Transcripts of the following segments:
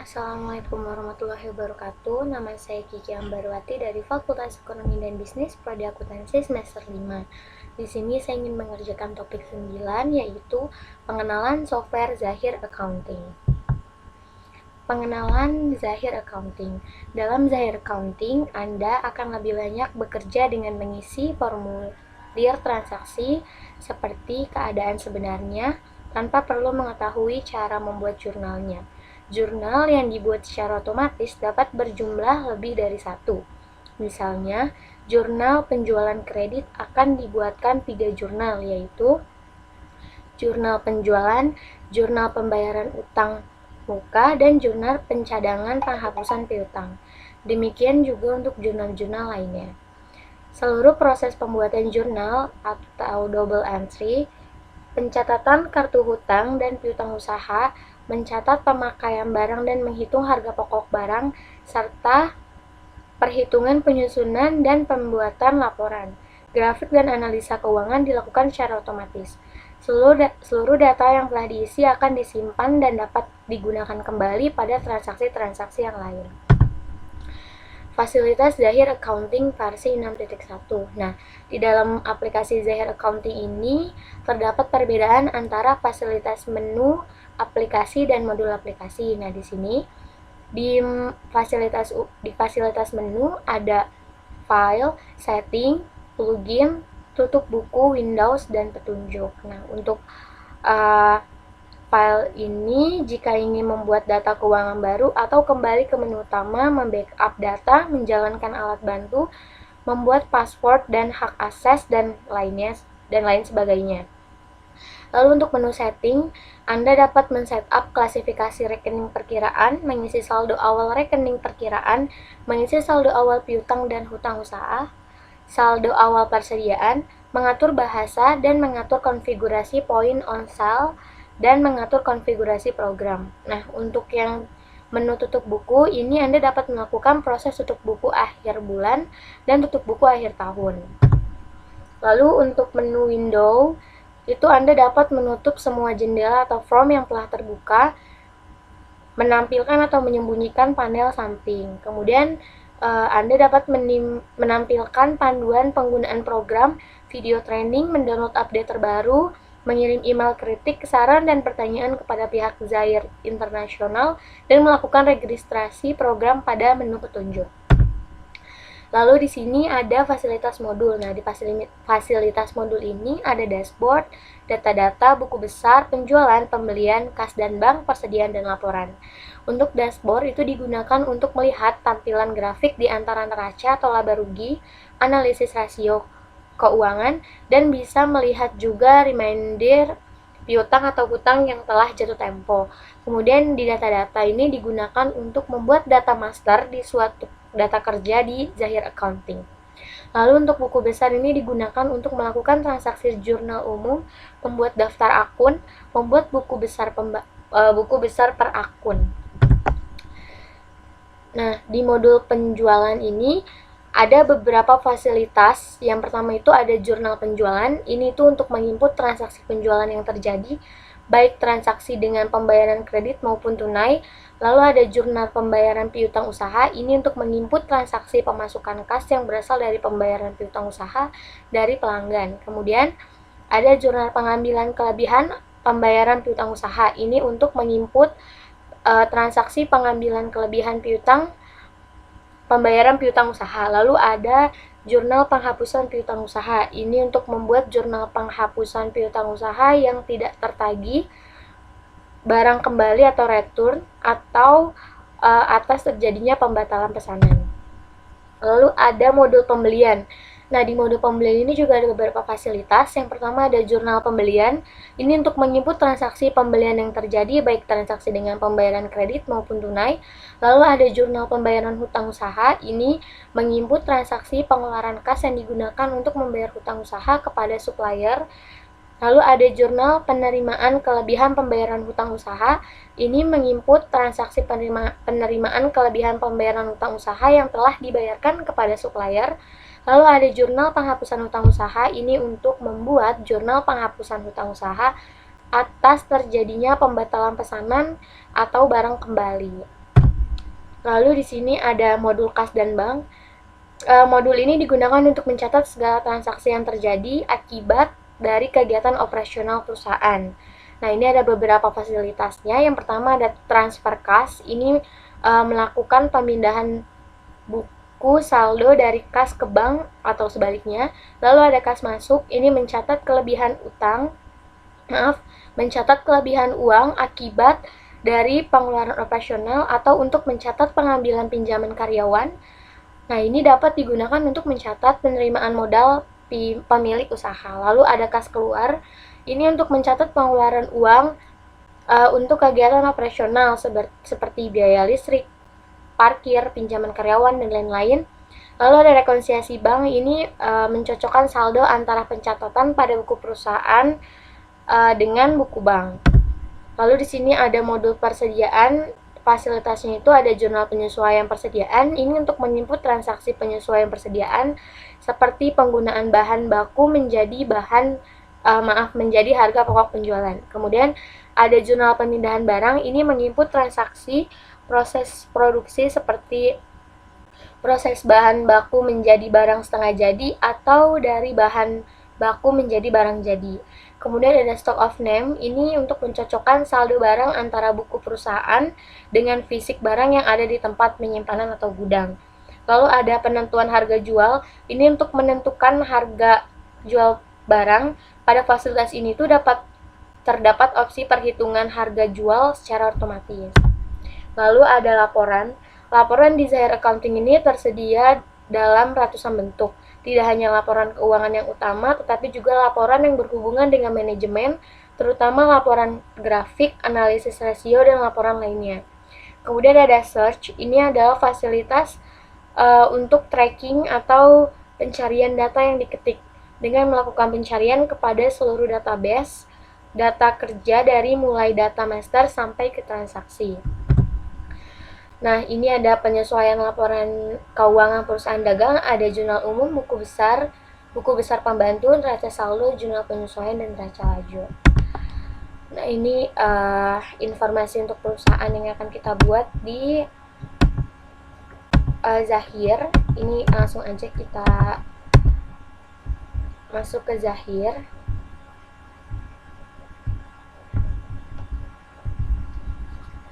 Assalamualaikum warahmatullahi wabarakatuh. Nama saya Kiki Ambarwati dari Fakultas Ekonomi dan Bisnis Prodi Akuntansi semester 5. Di sini saya ingin mengerjakan topik 9 yaitu pengenalan software Zahir Accounting. Pengenalan Zahir Accounting. Dalam Zahir Accounting, Anda akan lebih banyak bekerja dengan mengisi formulir transaksi seperti keadaan sebenarnya tanpa perlu mengetahui cara membuat jurnalnya. Jurnal yang dibuat secara otomatis dapat berjumlah lebih dari satu. Misalnya, jurnal penjualan kredit akan dibuatkan 3 jurnal, yaitu jurnal penjualan, jurnal pembayaran utang muka, dan jurnal pencadangan penghapusan piutang. Demikian juga untuk jurnal-jurnal lainnya. Seluruh proses pembuatan jurnal atau double entry, pencatatan kartu hutang dan piutang usaha, mencatat pemakaian barang dan menghitung harga pokok barang, serta perhitungan penyusunan dan pembuatan laporan, grafik dan analisa keuangan dilakukan secara otomatis. Seluruh data yang telah diisi akan disimpan dan dapat digunakan kembali pada transaksi-transaksi yang lain. Fasilitas Zahir Accounting versi 6.1. Nah, di dalam aplikasi Zahir Accounting ini terdapat perbedaan antara fasilitas menu aplikasi dan modul aplikasi. Nah, di sini di fasilitas menu ada file, setting, plugin, tutup buku, Windows, dan petunjuk. Nah, untuk file ini jika ingin membuat data keuangan baru atau kembali ke menu utama, membackup data, menjalankan alat bantu, membuat password dan hak akses dan lain sebagainya. Lalu untuk menu setting, Anda dapat men-setup klasifikasi rekening perkiraan, mengisi saldo awal rekening perkiraan, mengisi saldo awal piutang dan hutang usaha, saldo awal persediaan, mengatur bahasa dan mengatur konfigurasi point on sale, dan mengatur konfigurasi program. Nah, untuk yang menu tutup buku, ini Anda dapat melakukan proses tutup buku akhir bulan dan tutup buku akhir tahun. Lalu untuk menu window, itu Anda dapat menutup semua jendela atau form yang telah terbuka, menampilkan atau menyembunyikan panel samping. Kemudian Anda dapat menampilkan panduan penggunaan program, video training, mendownload update terbaru, mengirim email kritik, saran, dan pertanyaan kepada pihak Zahir Internasional, dan melakukan registrasi program pada menu petunjuk. Lalu di sini ada fasilitas modul. Nah, di fasilitas modul ini ada dashboard, data-data, buku besar, penjualan, pembelian, kas dan bank, persediaan, dan laporan. Untuk dashboard itu digunakan untuk melihat tampilan grafik di antara neraca atau laba rugi, analisis rasio keuangan, dan bisa melihat juga reminder piutang atau hutang yang telah jatuh tempo. Kemudian di data-data ini digunakan untuk membuat data master di suatu data kerja di Zahir Accounting. Lalu untuk buku besar ini digunakan untuk melakukan transaksi jurnal umum, membuat daftar akun, membuat buku besar per akun. Nah, di modul penjualan ini ada beberapa fasilitas. Yang pertama itu ada jurnal penjualan. Ini itu untuk menginput transaksi penjualan yang terjadi, baik transaksi dengan pembayaran kredit maupun tunai. Lalu ada jurnal pembayaran piutang usaha. Ini untuk menginput transaksi pemasukan kas yang berasal dari pembayaran piutang usaha dari pelanggan. Kemudian ada jurnal pengambilan kelebihan pembayaran piutang usaha. Ini untuk menginput transaksi pengambilan kelebihan pembayaran piutang usaha. Lalu ada jurnal penghapusan piutang usaha. Ini untuk membuat jurnal penghapusan piutang usaha yang tidak tertagih, barang kembali atau return, atau atas terjadinya pembatalan pesanan. Lalu ada modul pembelian. Nah, di modul pembelian ini juga ada beberapa fasilitas. Yang pertama ada jurnal pembelian. Ini untuk menginput transaksi pembelian yang terjadi, baik transaksi dengan pembayaran kredit maupun tunai. Lalu ada jurnal pembayaran hutang usaha. Ini menginput transaksi pengeluaran kas yang digunakan untuk membayar hutang usaha kepada supplier. Lalu ada jurnal penerimaan kelebihan pembayaran hutang usaha. Ini menginput transaksi penerimaan kelebihan pembayaran hutang usaha yang telah dibayarkan kepada supplier. Lalu ada jurnal penghapusan hutang usaha. Ini untuk membuat jurnal penghapusan hutang usaha atas terjadinya pembatalan pesanan atau barang kembali. Lalu di sini ada modul kas dan bank. Modul ini digunakan untuk mencatat segala transaksi yang terjadi akibat dari kegiatan operasional perusahaan. Nah, ini ada beberapa fasilitasnya. Yang pertama ada transfer kas. Ini melakukan pemindahan buku saldo dari kas ke bank atau sebaliknya. Lalu ada kas masuk. Ini mencatat kelebihan uang akibat dari pengeluaran operasional atau untuk mencatat pengambilan pinjaman karyawan. Nah, ini dapat digunakan untuk mencatat penerimaan modal pemilik usaha. Lalu ada kas keluar, ini untuk mencatat pengeluaran uang untuk kegiatan operasional seperti biaya listrik, parkir, pinjaman karyawan, dan lain-lain. Lalu ada rekonsiliasi bank, ini mencocokkan saldo antara pencatatan pada buku perusahaan dengan buku bank. Lalu di sini ada modul persediaan. Fasilitasnya itu ada jurnal penyesuaian persediaan. Ini untuk menyebut transaksi penyesuaian persediaan seperti penggunaan bahan baku menjadi menjadi harga pokok penjualan. Kemudian ada jurnal pemindahan barang. Ini menginput transaksi proses produksi seperti proses bahan baku menjadi barang setengah jadi atau dari bahan baku menjadi barang jadi. Kemudian ada stock of name, ini untuk mencocokkan saldo barang antara buku perusahaan dengan fisik barang yang ada di tempat penyimpanan atau gudang. Lalu ada penentuan harga jual, ini untuk menentukan harga jual barang. Pada fasilitas ini terdapat opsi perhitungan harga jual secara otomatis. Lalu ada laporan. Laporan di Zahir Accounting ini tersedia dalam ratusan bentuk. Tidak hanya laporan keuangan yang utama, tetapi juga laporan yang berhubungan dengan manajemen, terutama laporan grafik, analisis rasio, dan laporan lainnya. Kemudian ada search, ini adalah fasilitas untuk tracking atau pencarian data yang diketik dengan melakukan pencarian kepada seluruh database data kerja dari mulai data master sampai ke transaksi. Nah, ini ada penyesuaian laporan keuangan perusahaan dagang, ada jurnal umum, buku besar pembantu, neraca saldo, jurnal penyesuaian, dan neraca laju. Nah, ini informasi untuk perusahaan yang akan kita buat di Zahir. Ini langsung aja kita masuk ke Zahir.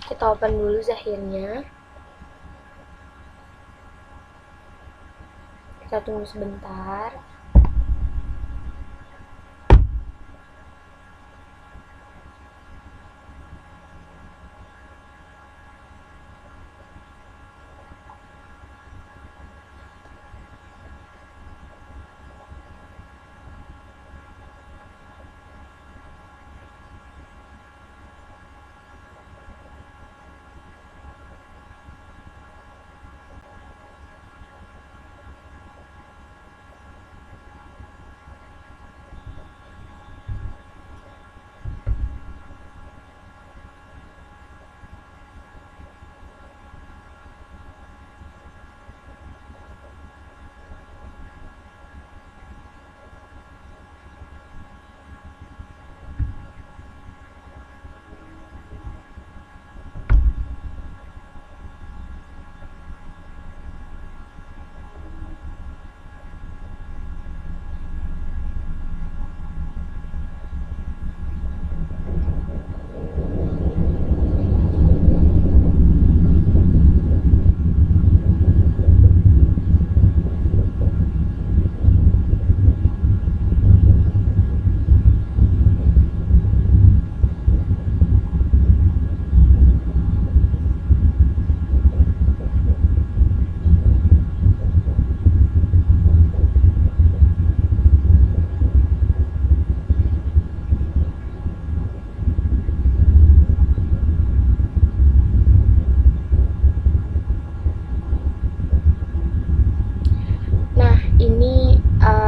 Kita open dulu Zahirnya. Kita tunggu sebentar.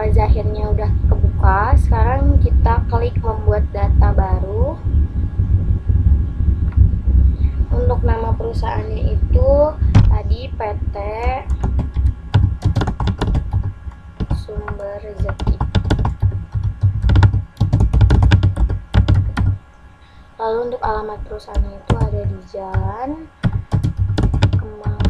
Zahirnya udah kebuka. Sekarang kita klik membuat data baru. Untuk nama perusahaannya itu tadi PT Sumber Rezeki. Lalu untuk alamat perusahaannya itu ada di Jalan Kemang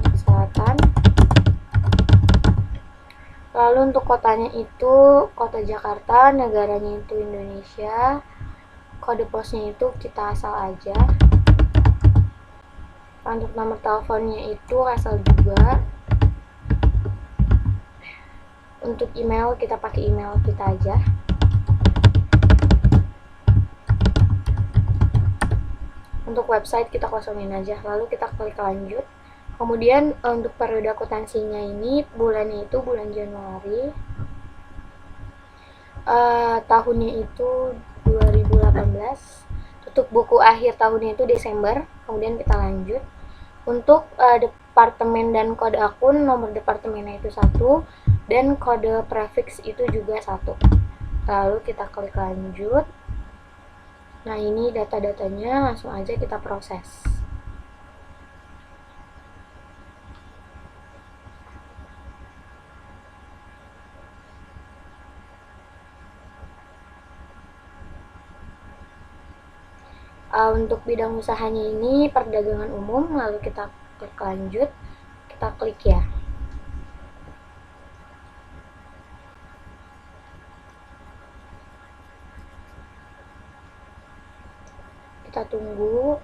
Lalu untuk kotanya itu kota Jakarta, negaranya itu Indonesia, kode posnya itu kita asal aja. Untuk nomor teleponnya itu asal juga. Untuk email kita pakai email kita aja. Untuk website kita kosongin aja, lalu kita klik lanjut. Kemudian untuk periode akuntansinya ini bulannya itu bulan Januari, tahunnya itu 2018, tutup buku akhir tahunnya itu Desember. Kemudian kita lanjut. Untuk departemen dan kode akun, nomor departemennya itu 1 dan kode prefix itu juga 1. Lalu kita klik lanjut. Nah, ini data-datanya, langsung aja kita proses. Untuk bidang usahanya ini perdagangan umum, lalu kita klik lanjut, kita klik ya. Kita tunggu.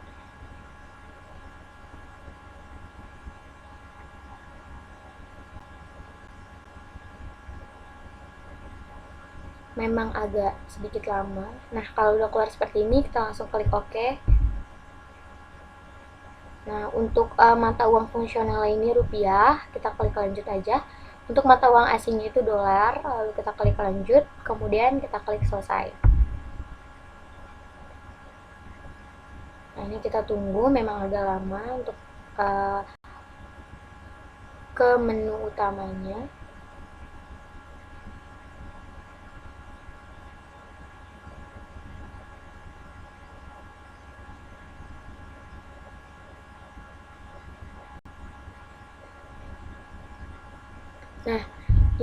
Memang agak sedikit lama. Nah, kalau udah keluar seperti ini, kita langsung klik OK. Nah, untuk mata uang fungsional ini rupiah, kita klik lanjut aja. Untuk mata uang asingnya itu dolar, lalu kita klik lanjut, kemudian kita klik selesai. Nah, ini kita tunggu, memang agak lama untuk ke menu utamanya. Nah,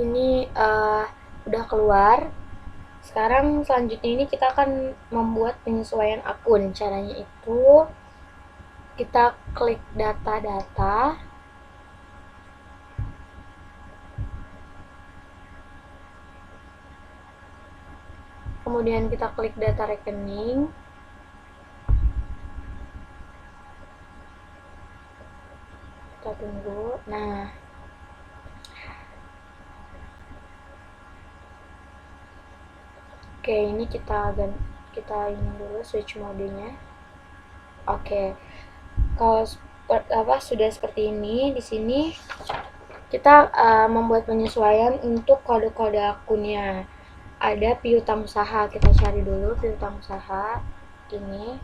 ini udah keluar. Sekarang selanjutnya ini kita akan membuat penyesuaian akun. Caranya itu kita klik data-data. Kemudian kita klik data rekening. Kita tunggu. Nah, oke, ini kita ini dulu switch modenya. Oke. Kalau sudah seperti ini, di sini kita membuat penyesuaian untuk kode-kode akunnya. Ada piutang usaha, kita cari dulu piutang usaha. Ini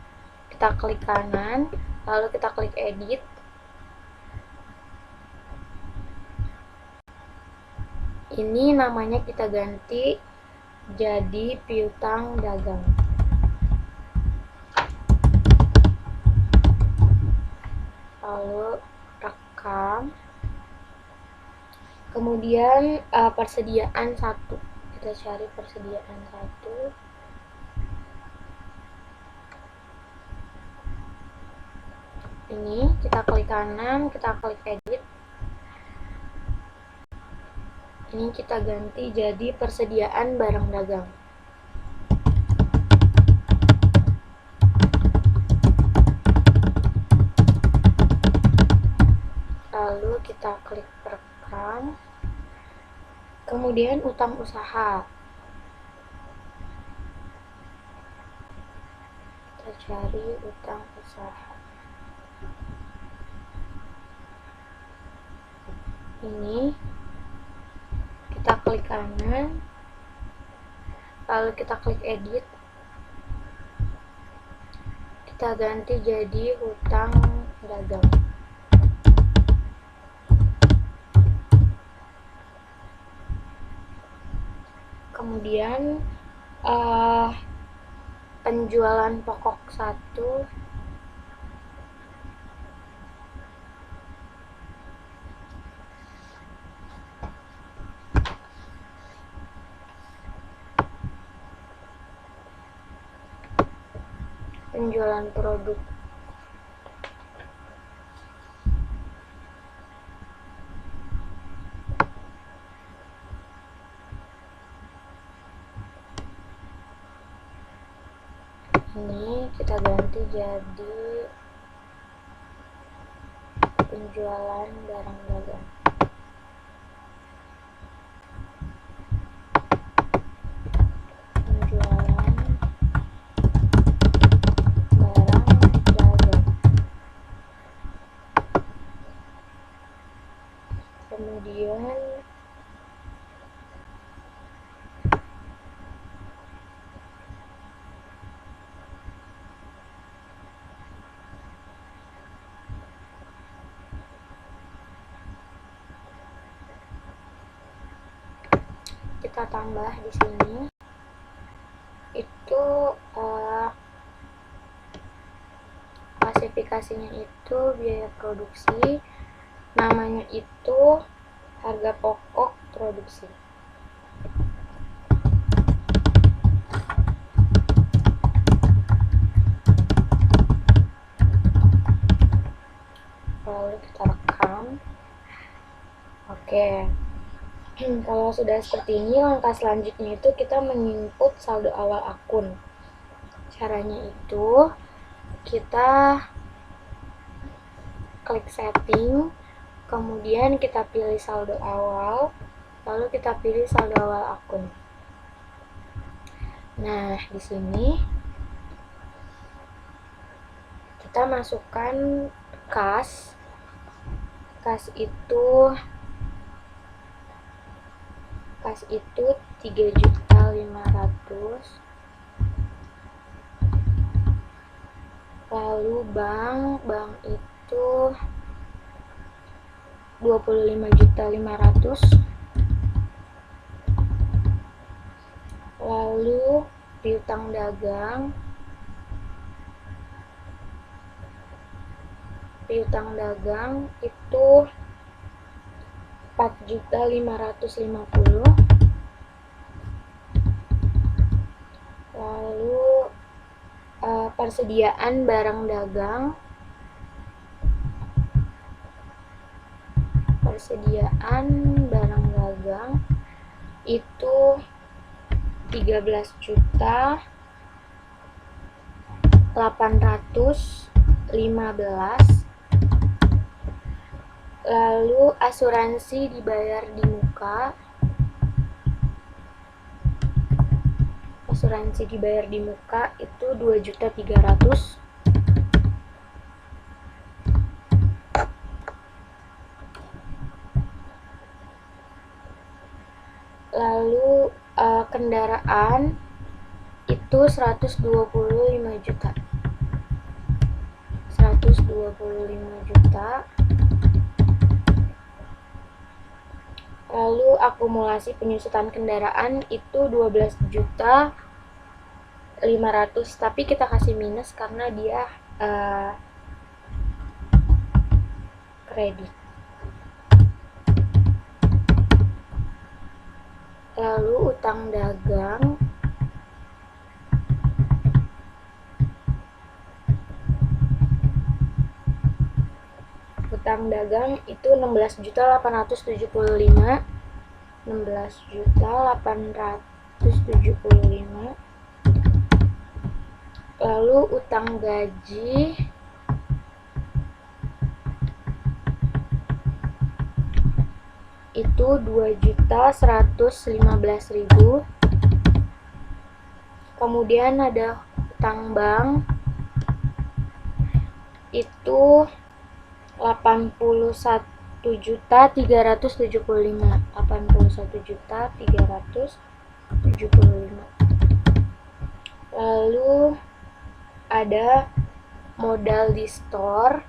kita klik kanan, lalu kita klik edit. Ini namanya kita ganti jadi piutang dagang. Lalu rekam. Kemudian persediaan 1. Kita cari persediaan 1. Ini kita klik kanan, kita klik edit. Ini kita ganti jadi persediaan barang dagang. Lalu kita klik rekam. Kemudian utang usaha. Kita cari utang usaha. Ini kita klik kanan, lalu kita klik edit, kita ganti jadi hutang dagang. Kemudian penjualan pokok 1, penjualan produk. Ini kita ganti jadi penjualan barang dagang. Penjualan barang dagang. Kemudian kita tambah di sini itu klasifikasinya itu biaya produksi, namanya itu harga pokok produksi. Lalu kita rekam. Oke. Kalau sudah seperti ini, langkah selanjutnya itu kita menginput saldo awal akun. Caranya itu kita klik setting, kemudian kita pilih saldo awal, lalu kita pilih saldo awal akun. Nah, di sini kita masukkan kas. Kas itu 3.500.000. Lalu bank itu 25.500.000. Lalu piutang dagang itu 4.550.000. Lalu persediaan barang dagang itu 13.815.000. Lalu asuransi dibayar di muka itu 2.300.000. Lalu kendaraan itu 125 juta. Lalu akumulasi penyusutan kendaraan itu 12.500.000, tapi kita kasih minus karena dia kredit. Lalu utang dagang itu 16.875. Lalu utang gaji itu 2.115.000. Kemudian ada utang bank itu 81.375. Lalu ada modal di store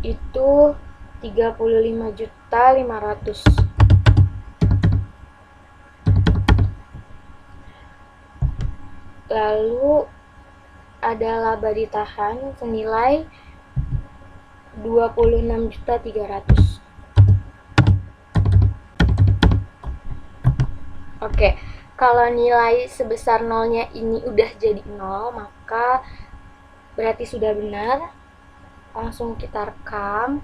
itu 35.500. Lalu ada laba ditahan senilai 26.300. Oke, kalau nilai sebesar nolnya ini udah jadi 0, maka berarti sudah benar. Langsung kita rekam.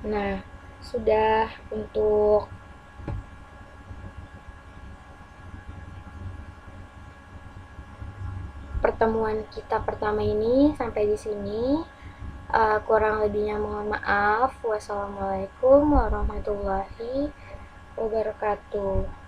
Nah, sudah untuk pertemuan kita pertama ini sampai di sini. Kurang lebihnya mohon maaf. Wassalamualaikum warahmatullahi wabarakatuh.